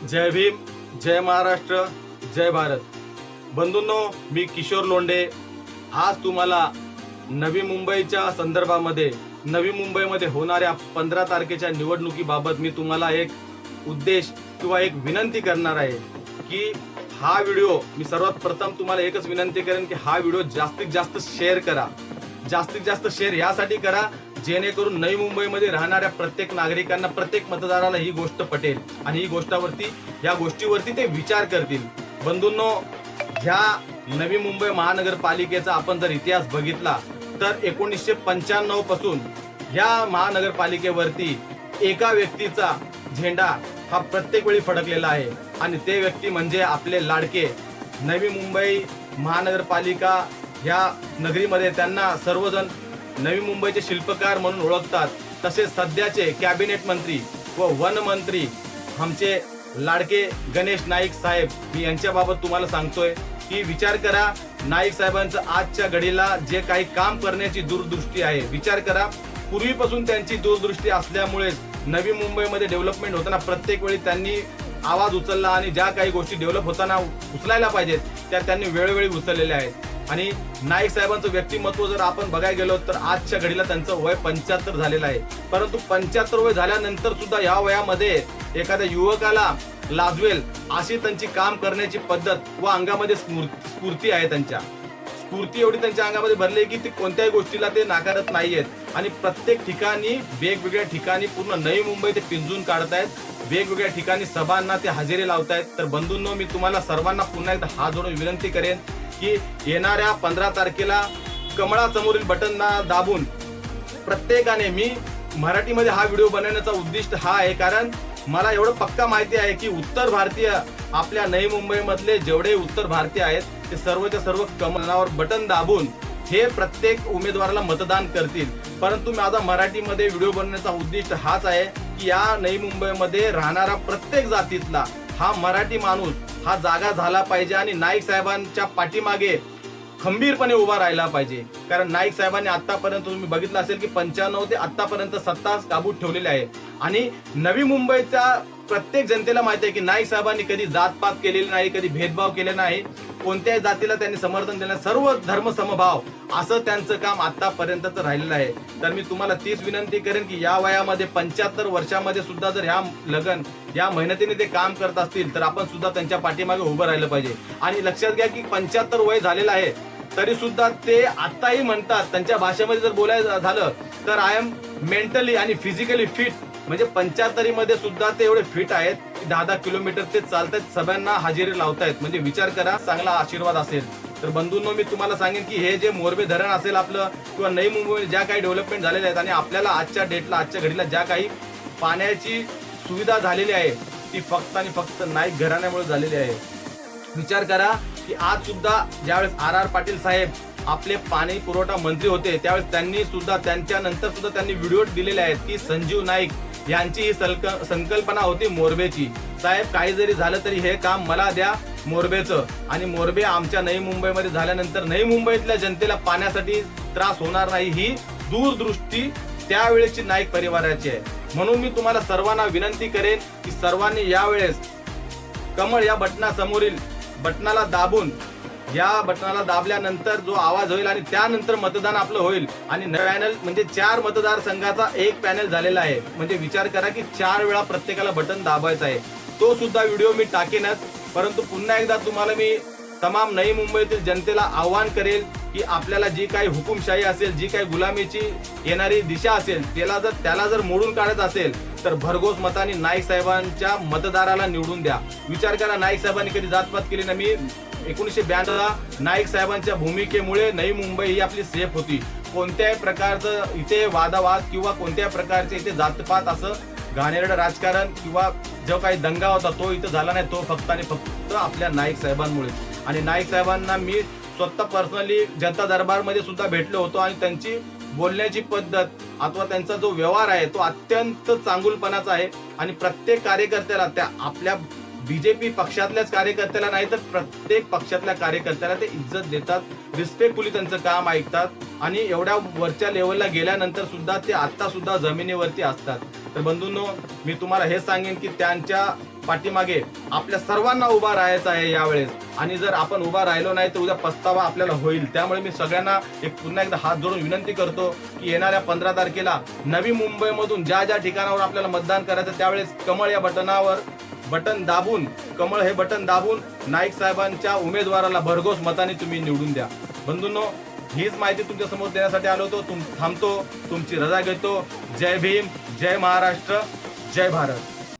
जय भीम, जय महाराष्ट्र, जय भारत. बंधूंनो, मी किशोर लोंढे आज तुम्हाला नवी मुंबईच्या संदर्भामध्ये नवी मुंबईमध्ये होणाऱ्या 15 तारखेच्या निवडणुकीबाबत मी तुम्हाला एक उद्देश किंवा एक विनंती करणार आहे की हा व्हिडिओ मी सर्वात प्रथम तुम्हाला एकच विनंती करेन की हा व्हिडिओ जास्तीत जास्त शेअर करा. जास्तीत जास्त शेअर यासाठी करा जेणेकरून नवी मुंबईमध्ये राहणाऱ्या प्रत्येक नागरिकांना, प्रत्येक मतदाराला ही गोष्ट पटेल आणि या गोष्टीवरती ते विचार करतील. बंधूंनो, ह्या नवी मुंबई महानगरपालिकेचा आपण जर इतिहास बघितला तर 1995 पासून या महानगरपालिकेवरती एका व्यक्तीचा झेंडा हा प्रत्येक वेळी फडकलेला आहे आणि ते व्यक्ती म्हणजे आपले लाडके नवी मुंबई महानगरपालिका. या नगरीमध्ये त्यांना सर्वजण नवी मुंबईचे शिल्पकार म्हणून ओळखतात. तसेच सध्याचे कॅबिनेट मंत्री व वन मंत्री आमचे लाडके गणेश नाईक साहेब, मी यांच्याबाबत तुम्हाला सांगतोय की विचार करा नाईक साहेबांचं आजच्या घडीला जे काही काम करण्याची दूरदृष्टी आहे. विचार करा, पूर्वीपासून त्यांची दूरदृष्टी असल्यामुळे नवी मुंबईमध्ये डेव्हलपमेंट होताना प्रत्येक वेळी त्यांनी आवाज उचलला आणि ज्या काही गोष्टी डेव्हलप होताना उचलायला पाहिजेत त्या त्यांनी वेळोवेळी उचललेल्या आहेत. आणि नाईक साहेबांचं व्यक्तिमत्व जर आपण बघायला गेलो तर आजच्या घडीला त्यांचं वय 75 झालेलं आहे. परंतु 75 वय झाल्यानंतर सुद्धा या वयामध्ये एखाद्या युवकाला लाजवेल अशी त्यांची काम करण्याची पद्धत व अंगामध्ये स्फूर्ती आहे. स्फूर्ती एवढी त्यांच्या अंगामध्ये भरली की ती कोणत्याही गोष्टीला ते नाकारत नाहीयेत आणि प्रत्येक ठिकाणी वेगवेगळ्या ठिकाणी पूर्ण नवी मुंबई ते पिंजून काढतायत. वेगवेगळ्या ठिकाणी सभांना ते हजेरी लावतायत. तर बंधूंनो, मी तुम्हाला सर्वांना पुन्हा एकदा हात जोडून विनंती करेन की येणाऱ्या 15 तारखेला कमळासमोरील बटनला दाबून प्रत्येकाने, मी मराठीमध्ये हा व्हिडिओ बनवण्याचा उद्दिष्ट हा आहे कारण मला एवढं पक्का माहिती आहे की उत्तर भारतीय, आपल्या नवी मुंबई मधले जेवढे उत्तर भारतीय आहेत ते सर्वच्या सर्व कमळावर बटन दाबून हे प्रत्येक उमेदवाराला मतदान करतील. परंतु माझा मराठीमध्ये व्हिडिओ बनवण्याचा उद्दिष्ट हाच आहे की या नवी मुंबईमध्ये राहणारा प्रत्येक जातीतला हा मराठी माणूस हा जागा झाला पाहिजे आणि नाईक साहेबांच्या पाठीमागे खंबीरपणे उभा राहिला पाहिजे. कारण नाईक साहेबांनी आतापर्यंत तुम्ही बघितलं असेल की 95 ते आतापर्यंत सत्ता काबूत ठेवलेली आहे आणि नवी मुंबईच्या प्रत्येक जनतेला माहिती आहे की नाईक साहेबांनी कधी जातपात केलेली नाही, कधी भेदभाव केले नाही, कोणत्याही जातीला त्यांनी समर्थन दिलं, सर्व धर्म समभाव असं त्यांचं काम आतापर्यंतच राहिलेलं आहे. तर मी तुम्हाला तीच विनंती करेन की या वयामध्ये 75 वर्षामध्ये सुद्धा जर या मेहनतीने ते काम करत असतील तर आपण सुद्धा त्यांच्या पाठीमागे उभं राहिलं पाहिजे. आणि लक्षात घ्या की 75 वय झालेलं आहे तरी सुद्धा ते आताही म्हणतात, त्यांच्या भाषेमध्ये जर बोलायचं झालं तर आय एम मेंटली आणि फिजिकली फिट. म्हणजे 75 मध्ये सुद्धा ते एवढे फिट आहेत की 10-10 किलोमीटर ते चालतात, सगळ्यांना हजेरी लावतायत. म्हणजे विचार करा, चांगला आशीर्वाद असेल. तर बंधूंनो, मी तुम्हाला सांगेन की हे जे मोरबे धरण असेल आपलं किंवा नवी मुंबई ज्या काही डेव्हलपमेंट झालेले आहेत आणि आपल्याला आजच्या घडीला ज्या काही पाण्याची सुविधा झालेली आहे ती फक्त आणि फक्त नाईक घराण्यामुळे झालेली आहे. विचार करा की आज सुद्धा ज्यावेळेस RR पाटील साहेब आपले पाणी पुरवठा मंत्री होते त्यावेळेस त्यांनी सुद्धा त्यांच्यानंतर सुद्धा त्यांनी व्हिडिओ दिलेले आहेत की संजीव नाईक यांची ही संकल्पना होती मोरबेची. साहेब, काही जरी झालं तरी हे काम मला द्या मोरबेचं, आणि मोरबे आमच्या नवी मुंबईमध्ये झाल्यानंतर नवी मुंबईतल्या जनतेला पाण्यासाठी त्रास होणार नाही ही दूरदृष्टी त्यावेळेची नाईक परिवाराची आहे. म्हणून मी तुम्हाला सर्वांना विनंती करेन की सर्वांनी यावेळेस कमळ या बटनासमोरील बटनाला दाबून, या बटनाला दाबल्यानंतर जो आवाज होईल आणि त्यानंतर मतदान आपलं होईल. आणि पॅनल म्हणजे 4 मतदारसंघाचा एक पॅनल झालेला आहे. म्हणजे विचार करा की 4 वेळा प्रत्येकाला बटन दाबायचं आहे. तो सुद्धा व्हिडिओ मी टाकेनच. परंतु पुन्हा एकदा तुम्हाला मी तमाम नवी मुंबईतील जनतेला आवाहन करेल की आपल्याला जी काही हुकुमशाही असेल, जी काही गुलामीची येणारी दिशा असेल त्याला जर मोडून काढत असेल तर भरघोस मताने नाईक साहेबांच्या मतदाराला निवडून द्या. विचार करा, नाईक साहेबांनी कधी जातपात केली नाही. मी 1992 नाईक साहेबांच्या भूमिकेमुळे नवी मुंबई ही आपली सेफ होती. कोणत्याही प्रकारचं इथे वादावाद किंवा कोणत्याही प्रकारचे इथे जातपात असं घाणेरडं राजकारण किंवा जो काही दंगा होता तो इथं झाला नाही. तो फक्त आणि फक्त आपल्या नाईक साहेबांमुळे. आणि नाईक साहेबांना मी स्वतः पर्सनली जनता दरबारमध्ये सुद्धा भेटलो होतो आणि त्यांची बोलण्याची पद्धत अथवा त्यांचा जो व्यवहार आहे तो अत्यंत चांगुलपणाचा आहे. आणि प्रत्येक कार्यकर्त्याला, त्या आपल्या बीजेपी पक्षातल्याच कार्यकर्त्याला नाही तर प्रत्येक पक्षातल्या कार्यकर्त्याला ते इज्जत देतात, रिस्पेक्टफुली त्यांचं काम ऐकतात आणि एवढ्या वरच्या लेवलला गेल्यानंतर सुद्धा ते आता सुद्धा जमिनीवरती असतात. तर बंधूंनो, मी तुम्हाला हे सांगेन की त्यांच्या पाठीमागे आपल्या सर्वांना उभा राहायचं आहे यावेळेस. आणि जर आपण उभा राहिलो नाही तर उद्या पस्तावा आपल्याला होईल. त्यामुळे मी सगळ्यांना पुन्हा एकदा हात जोडून विनंती करतो की येणाऱ्या 15 तारखेला नवी मुंबईमधून ज्या ज्या ठिकाणावर आपल्याला मतदान करायचं त्यावेळेस कमळ या बटन दाबून कमळ हे बटन दाबून नाईक साहेबांच्या उमेदवाराला भरघोस मताने तुम्ही निवडून द्या. बंधूंनो, हीच माहिती तुमच्या समोर देण्यासाठी आलो होतो. थांबतो, तुमची रजा घेतो. जय भीम, जय महाराष्ट्र, जय भारत.